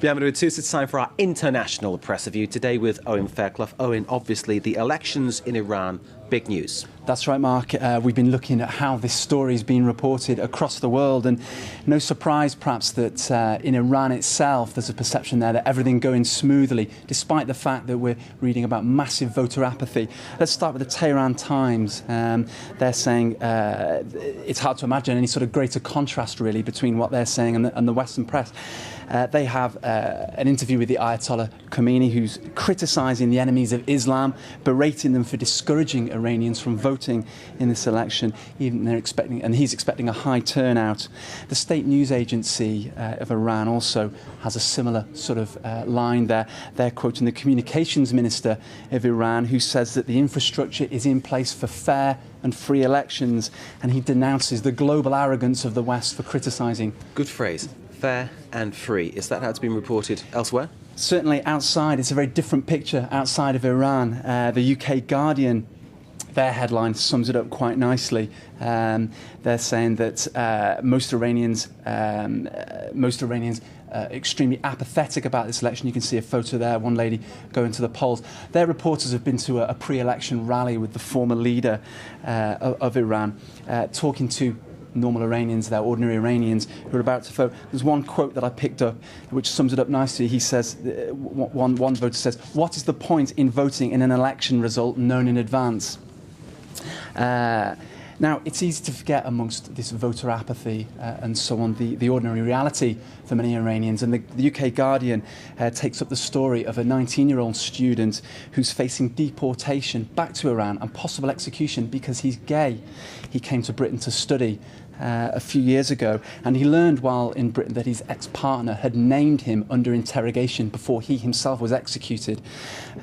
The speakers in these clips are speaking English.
Bienvenue à tous. It's time for our international press review today with Owen Fairclough. Owen, obviously the elections in Iran, big news. That's right, Mark. We've been looking at how this story's been reported across the world, and no surprise perhaps that in Iran itself there's a perception there that everything going smoothly, despite the fact that we're reading about massive voter apathy. Let's start with the Tehran Times. They're saying it's hard to imagine any sort of greater contrast really between what they're saying and the Western press. They have an interview with the Ayatollah Khomeini, who's criticising the enemies of Islam, berating them for discouraging Iranians from voting in this election. Even he's expecting a high turnout. The state news agency of Iran also has a similar sort of line there. They're quoting the communications minister of Iran, who says that the infrastructure is in place for fair and free elections, and he denounces the global arrogance of the West for criticising. Good phrase. Fair and free. Is that how it's been reported elsewhere? Certainly outside, it's a very different picture outside of Iran. The UK Guardian, their headline sums it up quite nicely. They're saying that most Iranians extremely apathetic about this election. You can see a photo there, one lady going to the polls. Their reporters have been to a pre-election rally with the former leader of Iran, talking to normal Iranians, they're ordinary Iranians who are about to vote. There's one quote that I picked up which sums it up nicely. He says, one voter says, "What is the point in voting in an election result known in advance?" Now, it's easy to forget amongst this voter apathy and so on the ordinary reality for many Iranians. And the UK Guardian takes up the story of a 19-year-old student who's facing deportation back to Iran and possible execution because he's gay. He came to Britain to study a few years ago, and he learned while in Britain that his ex-partner had named him under interrogation before he himself was executed.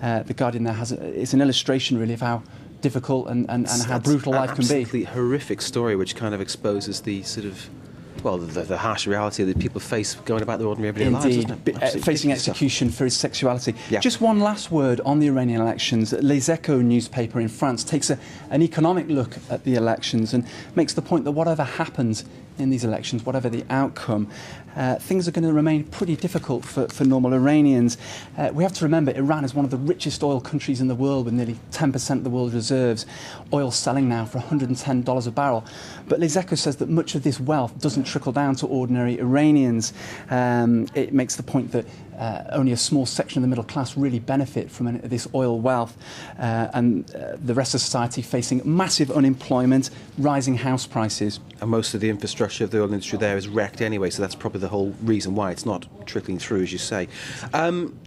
The Guardian there it's an illustration really of how difficult and how brutal life can be. Absolutely horrific story, which kind of exposes the sort of, well, the harsh reality that people face going about their ordinary everyday lives. Indeed, facing execution for his sexuality. Yeah. Just one last word on the Iranian elections. Les Echos newspaper in France takes an economic look at the elections and makes the point that whatever happens in these elections, whatever the outcome, things are going to remain pretty difficult for normal Iranians. We have to remember Iran is one of the richest oil countries in the world with nearly 10% of the world's reserves. Oil selling now for $110 a barrel. But Les Echos says that much of this wealth doesn't trickle down to ordinary Iranians. It makes the point that only a small section of the middle class really benefit from this oil wealth, and the rest of society facing massive unemployment, rising house prices. And most of the infrastructure of the oil industry there is wrecked anyway, so that's probably the whole reason why it's not trickling through, as you say.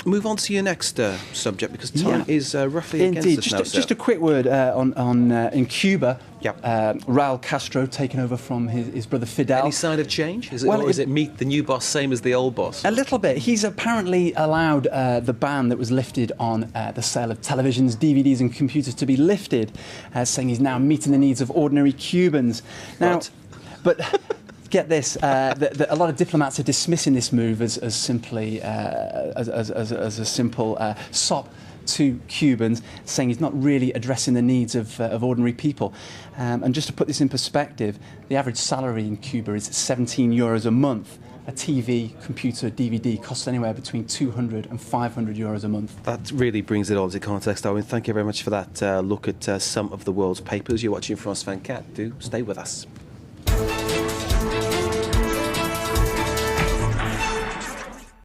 Move on to your next subject, because time is roughly against us now. Just a quick word in Cuba. Yep. Raul Castro taking over from his brother Fidel. Any sign of change? Or is it meet the new boss same as the old boss? A little bit. He's apparently allowed the ban that was lifted on the sale of televisions, DVDs and computers to be lifted, saying he's now meeting the needs of ordinary Cubans. Now, but get this, a lot of diplomats are dismissing this move as simply as a simple sop to Cubans, saying he's not really addressing the needs of ordinary people. And just to put this in perspective, the average salary in Cuba is €17 a month. A TV, computer, DVD costs anywhere between 200 and 500 euros a month. That really brings it all into context, Owen. Thank you very much for that look at some of the world's papers. You're watching France 24. Do stay with us.